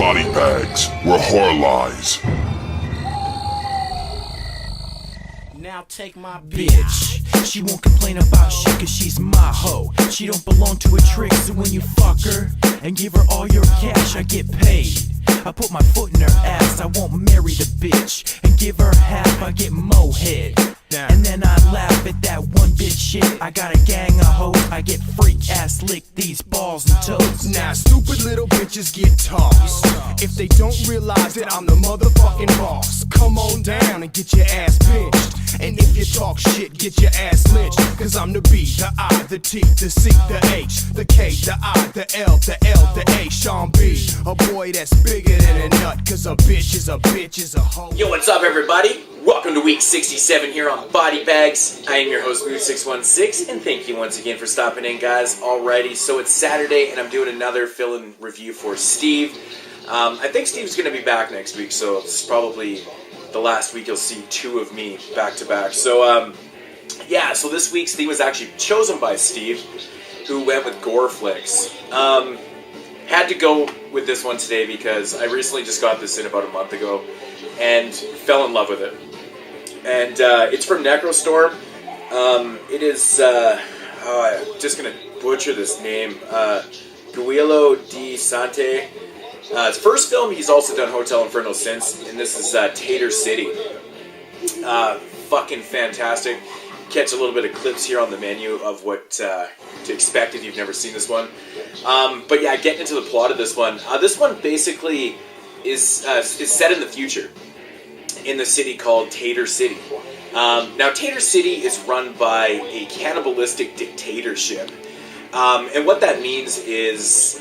body bags where horror lies. Now take my bitch. She won't complain about shit cause she's my hoe. She don't belong to a trick, so when you fuck her and give her all your cash, I get paid. I put my foot in her ass, I won't marry the bitch and give her half, I get mo-head. And then I laugh at that one bitch shit. I got a gang of hoes, I get freak ass lick these balls and toes. Now stupid little bitches get tossed if they don't realize that I'm the motherfucking boss. Come on down and get your ass pinched. And if you talk shit, get your ass lynched. Cause I'm the B, the I, the T, the C, the H, the K, the I, the L, the L, the A, Sean B. A boy that's bigger than a nut. Cause a bitch is a bitch is a hoe. Yo, what's up everybody? Welcome to week 67 here on Body Bags. I am your host, Moodz616, and thank you once again for stopping in, guys. Alrighty, so it's Saturday, and I'm doing another fill-in review for Steve. I think Steve's going to be back next week, so it's probably the last week you'll see two of me back-to-back. So, yeah, so this week's theme was actually chosen by Steve, who went with Gore flicks. Had to go with this one today because I recently just got this in about a month ago and fell in love with it. And it's from Necrostorm. It is, I'm just going to butcher this name, Guillermo di Sante. His first film, he's also done Hotel Inferno since, and this is Taeter City. Fucking fantastic. Catch a little bit of clips here on the menu of what to expect if you've never seen this one. But yeah, getting into the plot of this one basically is set in the future, in the city called Taeter City. Now, Taeter City is run by a cannibalistic dictatorship. And what that means is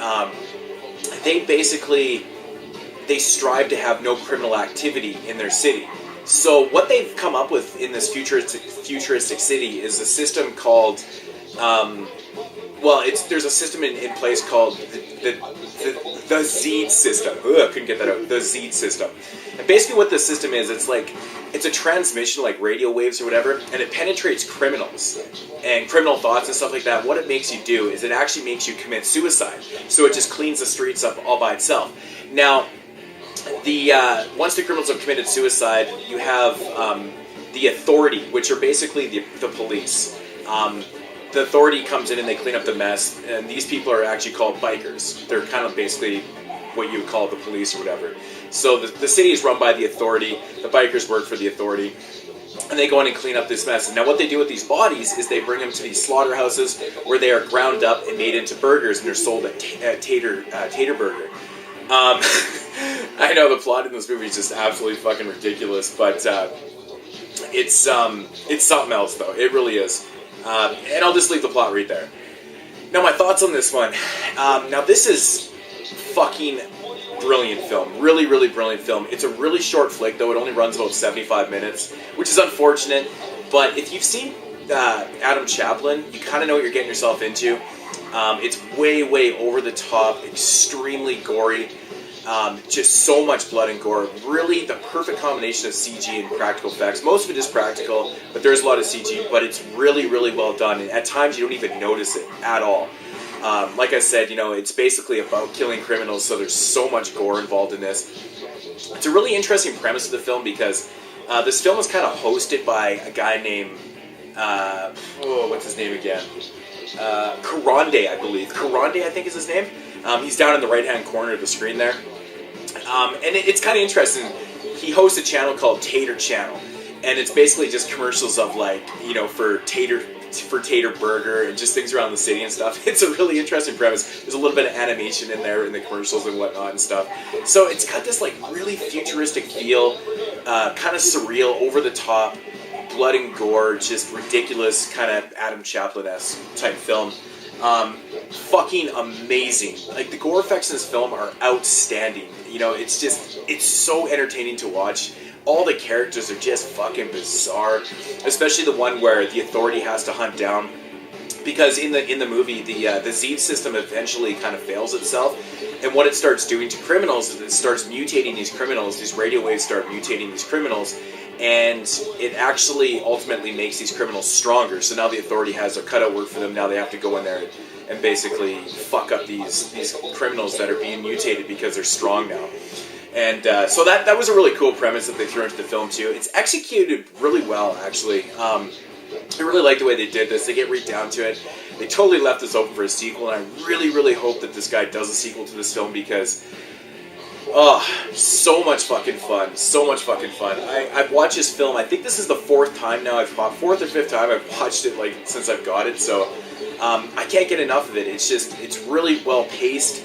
they strive to have no criminal activity in their city. So what they've come up with in this futuristic city is a system called, there's a system in place called the Z system. Ugh, couldn't get that out. The Z system. And basically what this system is, it's a transmission like radio waves or whatever, and it penetrates criminals and criminal thoughts and stuff like that. What it makes you do is it actually makes you commit suicide. So it just cleans the streets up all by itself. Now, once the criminals have committed suicide, you have the authority, which are basically the police. The authority comes in and they clean up the mess, and these people are actually called bikers. They're kind of basically what you would call the police or whatever. So the city is run by the authority, the bikers work for the authority, and they go in and clean up this mess. And now what they do with these bodies is they bring them to these slaughterhouses where they are ground up and made into burgers, and they're sold at Tater Burger. I know the plot in this movie is just absolutely fucking ridiculous, but it's something else though. It really is. And I'll just leave the plot right there. Now my thoughts on this one. Now this is fucking brilliant film. Really, really brilliant film. It's a really short flick though. It only runs about 75 minutes, which is unfortunate. But if you've seen Adam Chaplin, you kind of know what you're getting yourself into. It's way, way over the top, extremely gory. Just so much blood and gore. Really the perfect combination of CG and practical effects. Most of it is practical, but there's a lot of CG, but it's really, really well done. And at times you don't even notice it at all. Like I said, it's basically about killing criminals, so there's so much gore involved in this. It's a really interesting premise of the film because this film is kind of hosted by a guy named, what's his name again? Karande, I believe. Karande, I think is his name. He's down in the right-hand corner of the screen there. And it's kind of interesting. He hosts a channel called Taeter Channel, and it's basically just commercials of for Tater Burger and just things around the city and stuff. It's a really interesting premise. There's a little bit of animation in there in the commercials and whatnot and stuff. So it's got this really futuristic feel, kind of surreal, over the top, blood and gore, just ridiculous, kind of Adam Chaplin-esque type film. Fucking amazing. The gore effects in this film are outstanding. It's so entertaining to watch. All the characters are just fucking bizarre, especially the one where the authority has to hunt down, because in the movie the Z system eventually kind of fails itself, and what it starts doing to criminals is it starts mutating these criminals. These radio waves start mutating these criminals, and it actually ultimately makes these criminals stronger. So now the authority has their cutout work for them. Now they have to go in there and basically fuck up these criminals that are being mutated because they're strong now. And so that was a really cool premise that they threw into the film too. It's executed really well, actually. I really like the way they did this. They get right down to it. They totally left this open for a sequel, and I really, really hope that this guy does a sequel to this film because, oh, so much fucking fun. So much fucking fun. I've watched this film, I think this is the fourth or fifth time I've watched it, like, since I've got it, so I can't get enough of it. It's really well paced.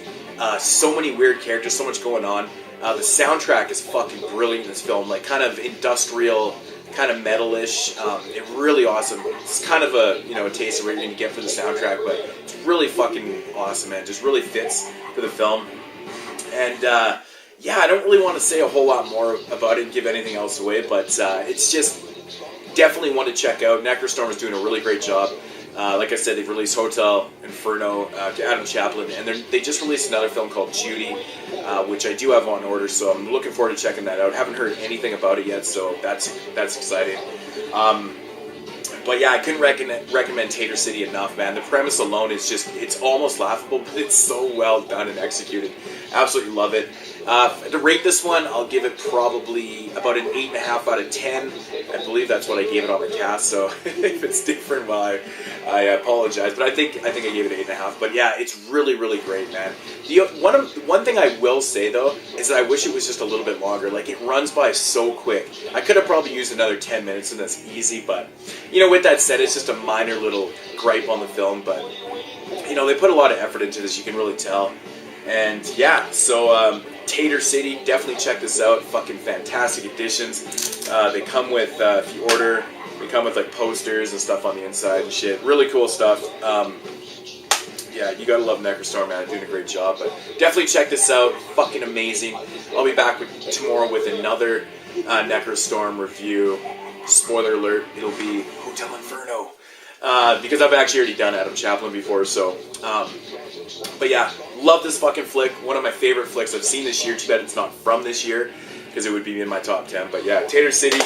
So many weird characters, so much going on. The soundtrack is fucking brilliant in this film, like kind of industrial, kind of metal-ish. It's really awesome. It's kind of a taste of what you're gonna get for the soundtrack, but it's really fucking awesome, man. It just really fits for the film. And yeah, I don't really want to say a whole lot more about it and give anything else away, but it's just definitely one to check out. Necrostorm is doing a really great job. Like I said, they've released Hotel Inferno to Adam Chaplin, and they just released another film called Judy, which I do have on order, so I'm looking forward to checking that out. Haven't heard anything about it yet, so that's exciting. But yeah, I couldn't recommend Taeter City enough, man. The premise alone is just, it's almost laughable, but it's so well done and executed. Absolutely love it. To rate this one, I'll give it probably about an 8.5 out of 10. I believe that's what I gave it on the cast, so if it's different, well, I apologize. But I think I gave it 8.5. But yeah, it's really, really great, man. One thing I will say, though, is that I wish it was just a little bit longer. Like, it runs by so quick. I could have probably used another 10 minutes, and that's easy, but, with that said, it's just a minor little gripe on the film, but, they put a lot of effort into this, you can really tell. And yeah, so Taeter City, definitely check this out. Fucking fantastic editions. They come with, if you order, they come with like posters and stuff on the inside and shit. Really cool stuff. Yeah, you gotta love Necrostorm, man. Doing a great job. But definitely check this out. Fucking amazing. I'll be back tomorrow with another Necrostorm review. Spoiler alert, it'll be Hotel Inferno. Because I've actually already done Adam Chaplin before, so... but yeah, love this fucking flick. One of my favorite flicks I've seen this year. Too bad it's not from this year, because it would be in my top 10. But yeah, Taeter City,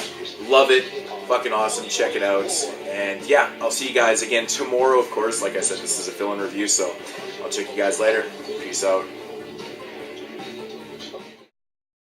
love it. Fucking awesome. Check it out. And yeah, I'll see you guys again tomorrow, of course. Like I said, this is a fill-in review, so I'll check you guys later. Peace out.